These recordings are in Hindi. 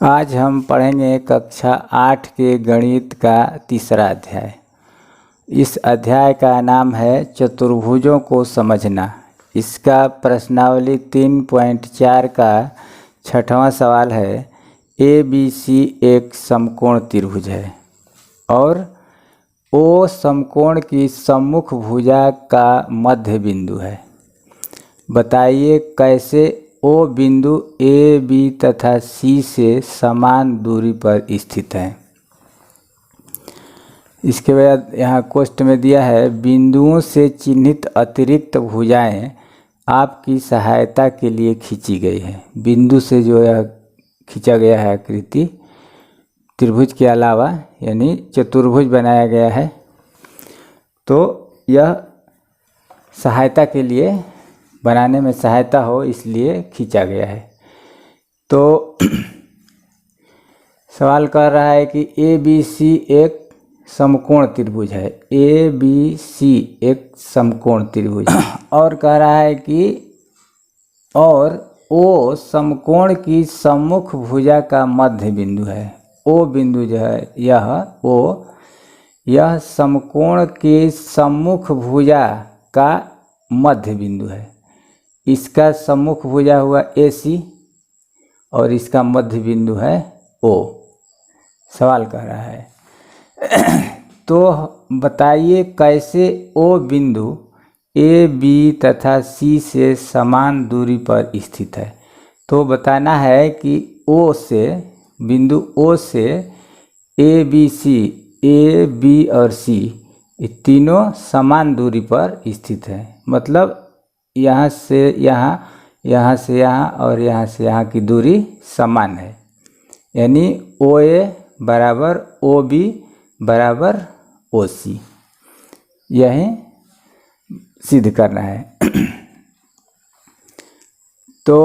आज हम पढ़ेंगे कक्षा 8 के गणित का तीसरा अध्याय। इस अध्याय का नाम है चतुर्भुजों को समझना। इसका प्रश्नावली 3.4 का 6वां सवाल है। ABC एक समकोण त्रिभुज है और O समकोण की सम्मुख भुजा का मध्य बिंदु है। बताइए कैसे O बिंदु A, B तथा C से समान दूरी पर स्थित है। इसके बाद यहाँ क्वेश्चन में दिया है बिंदुओं से चिन्हित अतिरिक्त भुजाएं आपकी सहायता के लिए खींची गई है। बिंदु से जो यह खींचा गया है आकृति त्रिभुज के अलावा यानी चतुर्भुज बनाया गया है, तो यह सहायता के लिए बनाने में सहायता हो इसलिए खींचा गया है। तो सवाल कर रहा है कि ABC एक समकोण त्रिभुज है। ABC एक समकोण त्रिभुज है और कह रहा है कि और O समकोण की सम्मुख भुजा का मध्य बिंदु है। O बिंदु जो है यह समकोण के सम्मुख भुजा का मध्य बिंदु है। इसका सम्मुख भुजा हुआ AC और इसका मध्य बिंदु है O। सवाल कर रहा है तो बताइए कैसे O बिंदु A, B तथा C से समान दूरी पर स्थित है। तो बताना है कि बिंदु O से A, B और C ये तीनों समान दूरी पर स्थित है। मतलब यहाँ से यहाँ, यहाँ से यहाँ और यहाँ से यहाँ की दूरी समान है, यानी OA बराबर OB बराबर OC। यही सिद्ध करना है। तो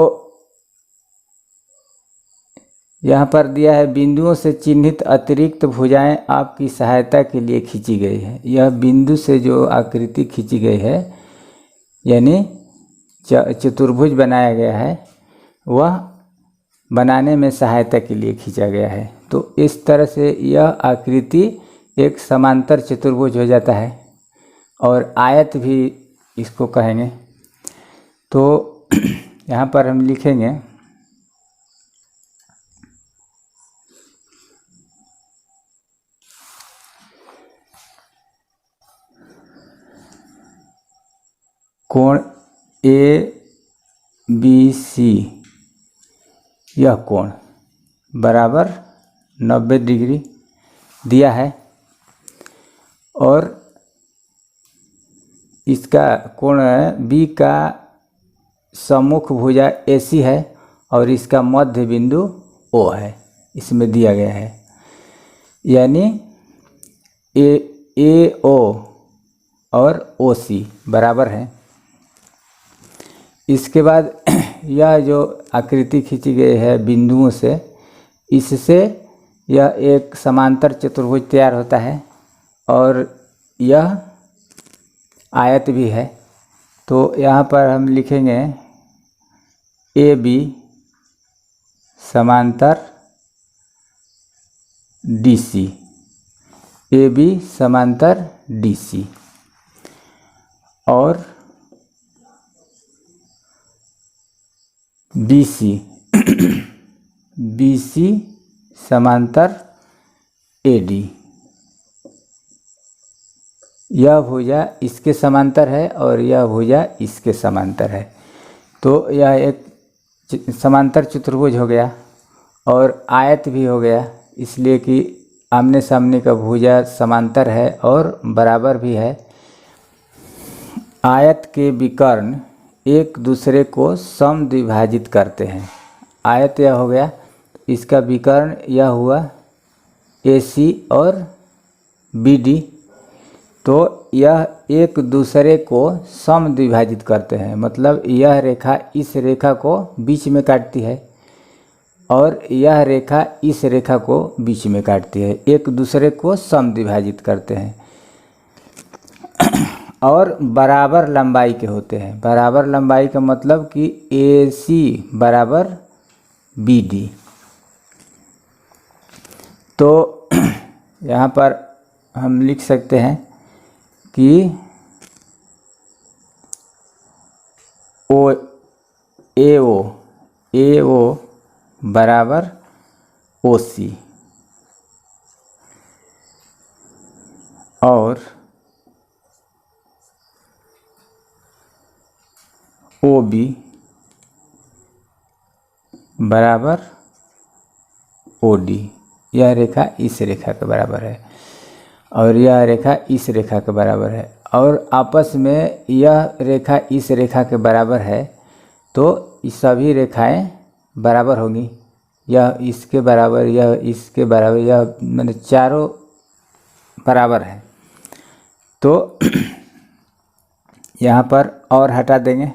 यहाँ पर दिया है बिंदुओं से चिन्हित अतिरिक्त भुजाएं आपकी सहायता के लिए खींची गई है। यह बिंदु से जो आकृति खींची गई है यानी चतुर्भुज बनाया गया है, वह बनाने में सहायता के लिए खींचा गया है। तो इस तरह से यह आकृति एक समांतर चतुर्भुज हो जाता है और आयत भी इसको कहेंगे। तो यहाँ पर हम लिखेंगे कोण ABC, यह कोण बराबर 90 डिग्री दिया है और इसका कोण B का सम्मुख भुजा AC है और इसका मध्य बिंदु O है, इसमें दिया गया है। यानी AO और OC बराबर है। इसके बाद यह जो आकृति खींची गई है बिंदुओं से, इससे यह एक समांतर चतुर्भुज तैयार होता है और यह आयत भी है। तो यहाँ पर हम लिखेंगे AB समांतर DC, AB समांतर DC और BC समांतर AD। यह भुजा इसके समांतर है और यह भुजा इसके समांतर है। तो यह एक समांतर चतुर्भुज हो गया और आयत भी हो गया, इसलिए कि आमने सामने का भुजा समांतर है और बराबर भी है। आयत के विकर्ण एक दूसरे को समद्विभाजित करते हैं। आयत यह हो गया, इसका विकर्ण यह हुआ AC और BD, तो यह एक दूसरे को समद्विभाजित करते हैं। मतलब यह रेखा इस रेखा को बीच में काटती है और यह रेखा इस रेखा को बीच में काटती है, एक दूसरे को समद्विभाजित करते हैं और बराबर लंबाई के होते हैं। बराबर लंबाई का मतलब कि AC बराबर BD। तो यहाँ पर हम लिख सकते हैं कि ए ओ बराबर ओ सी और ओ बी बराबर ओ डी। यह रेखा इस रेखा के बराबर है और यह रेखा इस रेखा के बराबर है और आपस में यह रेखा इस रेखा के बराबर है, तो सभी रेखाएं बराबर होंगी। यह इसके बराबर, यह इसके बराबर, यह मैंने चारों बराबर है। तो यहाँ पर और हटा देंगे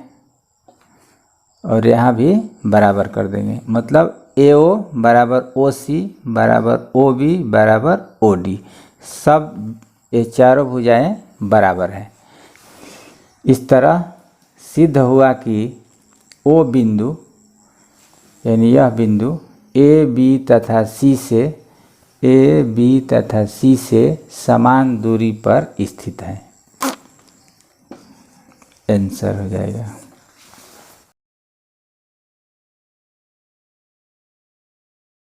और यहाँ भी बराबर कर देंगे, मतलब ए ओ बराबर ओ सी बराबर ओ बी बराबर ओ डी, सब ये चारों भुजाएं बराबर हैं। इस तरह सिद्ध हुआ कि ओ बिंदु यानी यह बिंदु ए बी तथा सी से समान दूरी पर स्थित है। आंसर हो जाएगा।